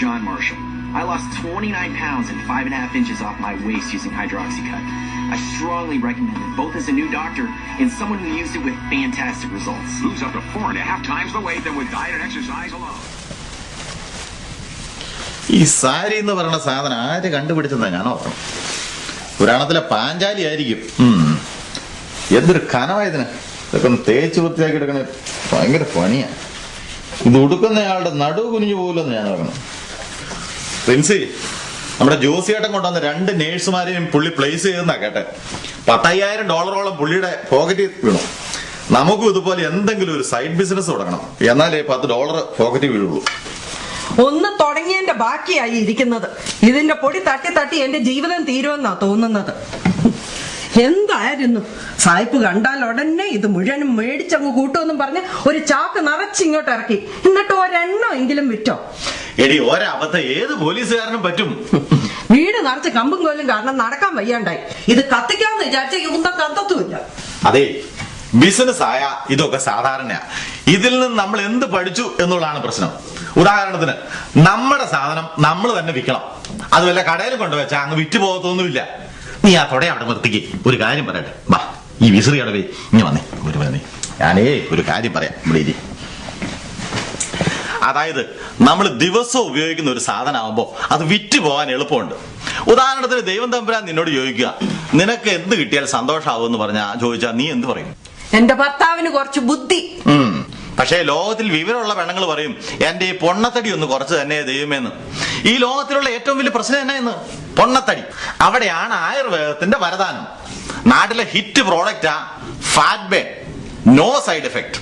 John Marshall. I lost 29 pounds and 5.5 inches off my waist using Hydroxycut. I strongly recommend it, both as a new doctor and someone who used it with fantastic results. Lose up to 4.5 times the weight than with diet and exercise alone. ഈ സാരി എന്ന് പറയുന്ന സാധനം ആര് കണ്ടുപിടിച്ചെന്നാ ഞാൻ ഓർക്കണം. പുരാണത്തിലെ പാഞ്ചാലി ആയിരിക്കും. എന്തൊരു കനവായതിന് ഇതൊക്കെ ഒന്ന് തേച്ച് വൃത്തിയാക്കി എടുക്കണ ഭയങ്കര പണിയാണ്. ഇത് ഉടുക്കുന്നയാളുടെ നടുവ് കുനിഞ്ഞു പോകില്ലെന്ന് ഞാൻ ഓർക്കണം. പ്രിൻസി, നമ്മുടെ ജോസിയേട്ടൻ കൊണ്ടുവന്ന 2 നേഴ്സുമാരെയും പുള്ളി പ്ലേസ് ചെയ്തെന്നാ കേട്ടെ. $10,000 പുള്ളിയുടെ പോക്കറ്റിൽ വീണു. നമുക്കും ഇതുപോലെ എന്തെങ്കിലും ഒരു സൈഡ് ബിസിനസ് തുടങ്ങണം, എന്നാലേ $10 പോക്കറ്റിൽ വീഴുള്ളൂ. ഒന്ന് തുടങ്ങിയതിന്റെ ബാക്കിയായി ഇരിക്കുന്നത്. ഇതിന്റെ പൊടി തട്ടി തട്ടി എന്റെ ജീവിതം തീരുമെന്നാ തോന്നുന്നത്. എന്തായിരുന്നു സായിപ്പ് കണ്ടാൽ ഉടനെ ഇത് മുഴുവനും മേടിച്ചങ്ങ് കൂട്ടുമെന്നും പറഞ്ഞ് ഒരു ചാക്ക് നിറച്ചിങ്ങോട്ട് ഇറക്കി. എന്നിട്ട് ഒരെണ്ണം എങ്കിലും വിറ്റോ? എടി, ഒരബദ്ധം ഏത് പോലീസുകാരനും പറ്റും. വീട് നിറച്ച് കമ്പും കോലും കാരണം നടക്കാൻ വയ്യാണ്ടായി. ഇത് കത്തിക്കാന്ന് വിചാരിച്ച ഇതൊന്നും കത്തത്തുമില്ല. അതെ, ബിസിനസ് ആയ ഇതൊക്കെ സാധാരണയാ. ഇതിൽ നിന്ന് നമ്മൾ എന്ത് പഠിച്ചു എന്നുള്ളതാണ് പ്രശ്നം. ഉദാഹരണത്തിന്, നമ്മുടെ സാധനം നമ്മൾ തന്നെ വിൽക്കണം. അത് വല്ല കടയിൽ കൊണ്ടുവച്ചാൽ അങ്ങ് വിറ്റ് പോകത്തൊന്നുമില്ല. നീ ആ തൊടയെ അവിടെ നിർത്തിക്ക്. ഒരു കാര്യം പറയട്ടെ, വാ, ഈ വിസിറി അടവേ ഇനി വന്നേ. ഞാനേ ഒരു കാര്യം പറയാം. ഇവിടെ അതായത്, നമ്മൾ ദിവസവും ഉപയോഗിക്കുന്ന ഒരു സാധനമാകുമ്പോൾ അത് വിറ്റ് പോകാൻ എളുപ്പമുണ്ട്. ഉദാഹരണത്തിന്, ദൈവം തമ്പുരാൻ നിന്നോട് ചോദിക്കുക, നിനക്ക് എന്ത് കിട്ടിയാൽ സന്തോഷമാവുമെന്ന് ചോദിച്ചാൽ നീ എന്ത് പറയും? എന്റെ ഭർത്താവിന് കുറച്ച് ബുദ്ധി. പക്ഷേ ലോകത്തിൽ വിവരമുള്ള പെണ്ണുങ്ങൾ പറയും, എന്റെ ഈ പൊണ്ണത്തടി ഒന്ന് കുറച്ച് തന്നെ ദൈവമേന്ന്. ഈ ലോകത്തിലുള്ള ഏറ്റവും വലിയ പ്രശ്നം എന്നാ? പൊണ്ണത്തടി. അവിടെയാണ് ആയുർവേദത്തിന്റെ വരദാനം. നാട്ടിലെ ഹിറ്റ് പ്രോഡക്റ്റാ fat burn, no side effect.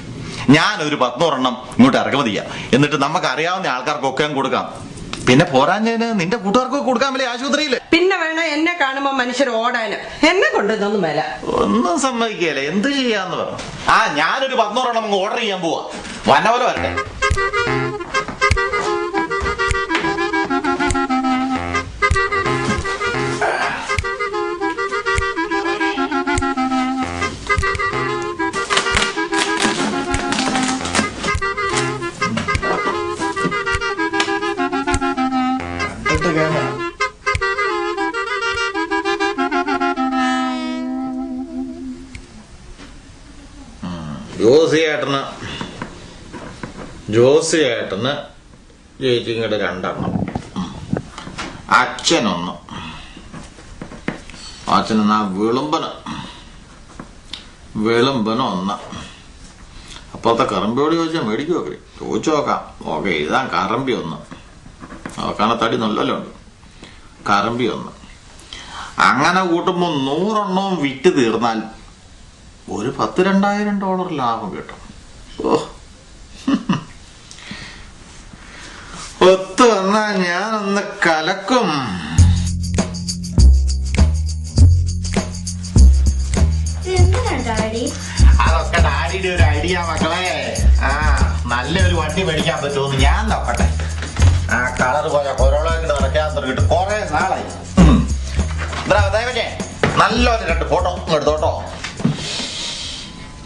ഞാനൊരു 100 എണ്ണം ഇങ്ങോട്ട് ഇറക്കുമതി ചെയ്യാം. എന്നിട്ട് നമുക്ക് അറിയാവുന്ന ആൾക്കാർക്കൊക്കെ കൊടുക്കാം. പിന്നെ പോരാഞ്ഞതിന് നിന്റെ കൂട്ടുകാർക്കൊക്കെ കൊടുക്കാൻ വലിയ ആശുപത്രിയില്. പിന്നെ വേണം എന്നെ കാണുമ്പോ മനുഷ്യർ ഓടാന്. എന്നെ കൊണ്ടൊന്നും മേല. ഒന്നും സമ്മതിക്കല്ലേ, എന്ത് ചെയ്യാന്ന് പറഞ്ഞു. ഞാനൊരു 100 എണ്ണം അങ്ങ് ഓർഡർ ചെയ്യാൻ പോവാ. വന്നപോലെ വരട്ടെ. ജോസിയേട്ടന് ചേച്ചിങ്ങടെ 2 എണ്ണം, അച്ഛനൊന്ന്. അച്ഛനെന്നാ വിളുമ്പന് 1. അപ്പോഴത്തെ കറമ്പിയോട് ചോദിച്ചാൽ മേടിക്കുമോ? ചോദിച്ചു നോക്കാം. ഓക്കെ, എഴുതാൻ കറമ്പി 1. നോക്കാണെ തടി നല്ലല്ലോ ഉണ്ട്. കറമ്പി 1. അങ്ങനെ കൂട്ടുമ്പോൾ 100 എണ്ണവും വിറ്റ് തീർന്നാൽ ഒരു $10,000-2,000 ലാഭം കിട്ടും. ഒത്തു വന്നാ ഞാനൊന്ന് കലക്കും. അതൊക്കെ ഡാഡിയുടെ ഒരു ഐഡിയ മക്കളെ. നല്ലൊരു വണ്ടി മേടിക്കാൻ പറ്റുമെന്ന് ഞാൻ നോക്കട്ടെ. കളർ പോയ കൊറോളായിട്ട് നടക്കാൻ തുടങ്ങിയിട്ട് കുറെ നാളായി. നല്ലൊരു 2 ഫോട്ടോ എടുത്തോട്ടോ.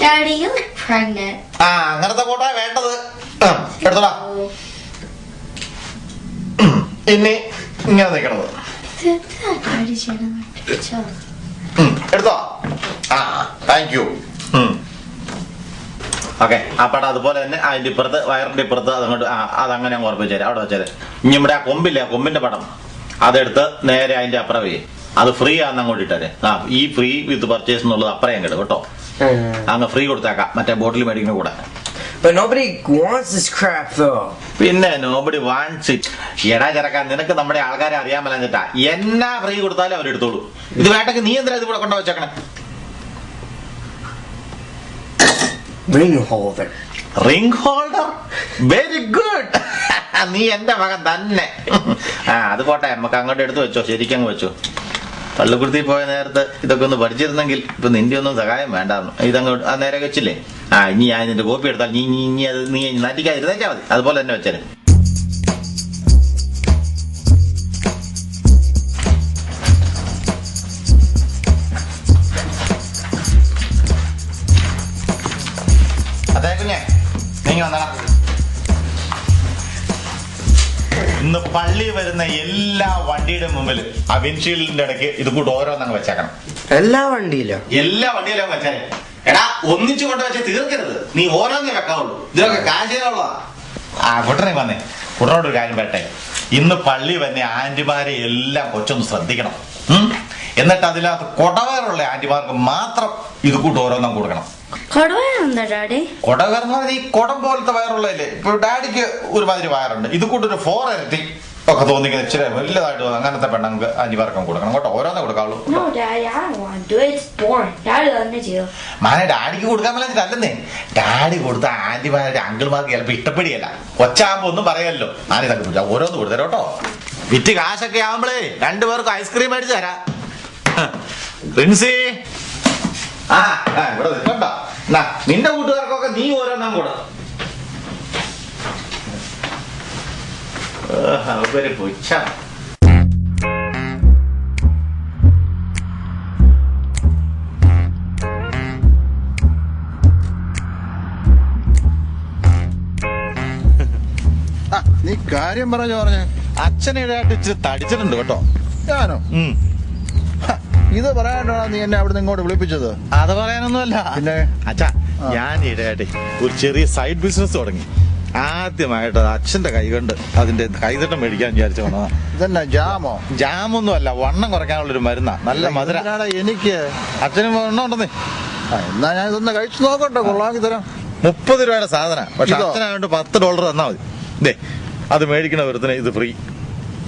Daddy, you look pregnant. അങ്ങനത്തെ ഫോട്ടോ വേണ്ടത്. എടുത്തോടാ. ഇനി ഇങ്ങനെ നിൽക്കണത് എടുത്തോ. Thank you. ഓക്കെ, അപ്പട അതുപോലെ തന്നെ അതിന്റെ ഇപ്പുറത്ത്, വയറിന്റെ ഇപ്പുറത്ത് അതങ്ങനെ അങ്ങ് ഉറപ്പിച്ചു തരാം. അവിടെ വെച്ചാൽ ഇനി ഇവിടെ ആ കൊമ്പില്ലേ, ആ കൊമ്പിന്റെ പടം അതെടുത്ത് നേരെ അതിന്റെ അപ്പുറവേ. അത് ഫ്രീ ആണെന്ന് അങ്ങോട്ട് ഇട്ടേ. ഈ ഫ്രീ വിത്ത് പർച്ചേസ് എന്നുള്ളത് അപ്പുറം അങ്ങോട്ട് കേട്ടോ. അങ്ങ് ഫ്രീ കൊടുത്തേക്കാം, മറ്റേ ബോട്ടിൽ മേടിക്കുന്ന കൂടെ. But nobody wants this crap though. പിന്നെ nobody wants it. എടാ ചെറുക്കാൻ, നിനക്ക് നമ്മുടെ ആൾക്കാരെ അറിയാൻ മേലാഞ്ഞിട്ടാ. എന്നാ ഫ്രീ കൊടുത്താലും അവരെടുത്തോളൂ. ഇത് വേണ്ടെങ്കിൽ നീ എന്തിനാ ഇത് ഇവിടെ കൊണ്ടു വെച്ചേക്കണേ? Ring holder. Ring holder? Very good. നീ എന്റെ മകൻ തന്നെ. അത് പോട്ടെ, നമുക്ക് അങ്ങോട്ട് എടുത്ത് വെച്ചോ, ശരിക്കങ്ങ് വെച്ചോ. പള്ളിക്കുടുത്തി പോയ നേരത്ത് ഇതൊക്കെ ഒന്ന് പഠിച്ചിരുന്നെങ്കിൽ ഇപ്പൊ നിന്റെ ഒന്നും സഹായം വേണ്ടായിരുന്നു. ഇതങ്ങോട്ട് നേരെ വെച്ചില്ലേ. ഇനി ഞാൻ ഇതിന്റെ കോപ്പി എടുത്താൽ നീ അത് നീ നാട്ടിക്കാതിരുന്നേച്ചാ മതി. അതുപോലെ തന്നെ വെച്ചാലും. അതെ കുഞ്ഞെ, നീ വന്നടാ. ഇന്ന് പള്ളി വരുന്ന എല്ലാ വണ്ടിയുടെ മുമ്പിൽ ആ വിൻഷീൽഡിന്റെ ഇടയ്ക്ക് ഇത് കൂട്ട് ഓരോന്നങ്ങ് വെച്ചേക്കണം. എല്ലാ വണ്ടിയിലും വെച്ചാലേ എടാ ഒന്നിച്ചു കൊണ്ട് വെച്ച് തീർക്കരുത്, നീ ഓരോന്നേ വെക്കാവുള്ളൂ. ഇതിലൊക്കെ കാശുള്ളതാ. ആ കുട്ടനെ വന്നേ, കുട്ടനോടൊരു കാര്യം പറയട്ടെ. ഇന്ന് പള്ളി വന്നെ ആന്റിമാരെ എല്ലാം കൊച്ചൊന്ന് ശ്രദ്ധിക്കണം. എന്നിട്ട് അതിനകത്ത് കൊടവയറുള്ള ആന്റിമാർക്ക് മാത്രം ഇത് കൂട്ട് ഓരോന്നും കൊടുക്കണം. കൊടവയറെന്താ ഡാഡി? കൊടവയർ എന്ന് പറഞ്ഞാൽ ഈ കുടം പോലത്തെ വയറുള്ളതല്ലേ. ഇപ്പൊ ഡാഡിക്ക് ഒരുമാതിരി വയറുണ്ട്, ഇത് കൂട്ടൊരു 4 ഇരട്ടി ഒക്കെ തോന്നിക്കുന്ന ഇച്ചിരി വലുതായിട്ട് അങ്ങനത്തെ പെണ്ണുങ്ങൾക്ക് ആന്റിമാർക്കും കൊടുക്കണം കേട്ടോ. ഓരോന്നേ കൊടുക്കാവുള്ളൂ. മാനെ ഡാഡിക്ക് കൊടുക്കാൻ പറ്റില്ലെന്നേ. ഡാഡി കൊടുത്ത ആന്റിമാരുടെ അങ്കിൾമാർക്ക് ചിലപ്പോ ഇഷ്ടപ്പെടുകയല്ല. കൊച്ചാകുമ്പോ ഒന്നും പറയല്ലോ. ഞാനിതൊക്കെ കുടിച്ചാ ഓരോന്ന് കൊടുത്തരാം കേട്ടോ. വിറ്റ് കാശൊക്കെ ആവുമ്പളേ 2 പേർക്ക് ഐസ്ക്രീം മേടിച്ചു തരാം. പ്രിൻസി ഇവിടെ നിൽക്കണ്ട. നിന്റെ കൂട്ടുകാർക്കൊക്കെ നീ ഓരോന്നും കൂടെ അവര് പുച്ഛ. നീ കാര്യം പറഞ്ഞേ. അച്ഛനിടായിട്ട് ഇച്ചിരി തടിച്ചിട്ടുണ്ട് കേട്ടോ. ഞാനോ? ഇത് പറയാനാണോ നീ എന്നെ അവിടെ നിന്ന് ഇങ്ങോട്ട് വിളിപ്പിച്ചത്? അത് പറയാനൊന്നുമല്ല. പിന്നെ അച്ഛാ, ഞാൻ ഇടയാട്ടെ ഒരു ചെറിയ സൈഡ് ബിസിനസ് തുടങ്ങി. ആദ്യമായിട്ട് അച്ഛന്റെ കൈ കൊണ്ട് അതിന്റെ കൈതട്ടം മേടിക്കാൻ വിചാരിച്ചു വന്നതാ. ഇതന്നെ ജാമോ? ജാമൊന്നും അല്ല, വണ്ണം കുറയ്ക്കാനുള്ളൊരു മരുന്നാ. നല്ല മധുര. എനിക്ക് അച്ഛനും വണ്ണം ഉണ്ടെന്നേ. എന്നാ ഞാൻ ഇതൊന്ന് കഴിച്ചു നോക്കട്ടെ, കൊള്ളാക്കി തരാം. 30 രൂപയുടെ സാധന. പക്ഷെ അച്ഛനായോണ്ട് $10 തന്നാ മതി. ദേ അത് മേടിക്കണ ഒരുത്തിന് ഇത് ഫ്രീ.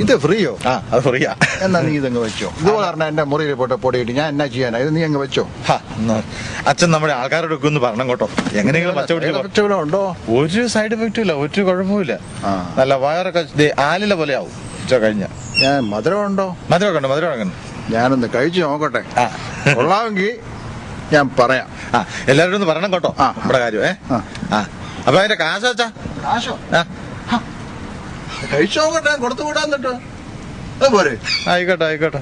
ഇത് ഫ്രീയോ? ആ, അത് ഫ്രീയാ. എന്നാ നീ ഇതങ്ങ് വെച്ചോ. ഇതുപോലെ പറഞ്ഞാൽ എന്റെ മുറിയിൽ പോട്ടെ പൊടിയിട്ട് ഞാൻ എന്നാ ചെയ്യാനാ? ഇത് നീ അങ്ങ് വെച്ചോ. അച്ഛൻ നമ്മുടെ ആൾക്കാരോടൊക്കെ ഒന്ന് പറഞ്ഞു കേട്ടോ. എങ്ങനെയെങ്കിലും കച്ചവടം ഉണ്ടോ? ഒരു സൈഡ് എഫക്റ്റും ഇല്ല, ഒരു കുഴപ്പമില്ല. നല്ല വയറൊക്കെ ആലില പോലെ ആവും കഴിഞ്ഞ. ഞാൻ മധുരം ഉണ്ടോ? മധുരമൊക്കെ ഉണ്ട്, മധുരമൊക്കെ ഉണ്ട്. ഞാനൊന്ന് കഴിച്ചു നോക്കട്ടെ. കൊള്ളാമെങ്കിൽ ഞാൻ പറയാം. എല്ലാവരും ഒന്ന് പറയണം കേട്ടോ നമ്മുടെ കാര്യം. അപ്പൊ അതിന്റെ കാശ് വെച്ചാ കാശോ? കഴിച്ചു നോക്കട്ടെ, കൊടുത്തു വിടാൻ തട്ടോ. പോരെ? ആയിക്കോട്ടെ.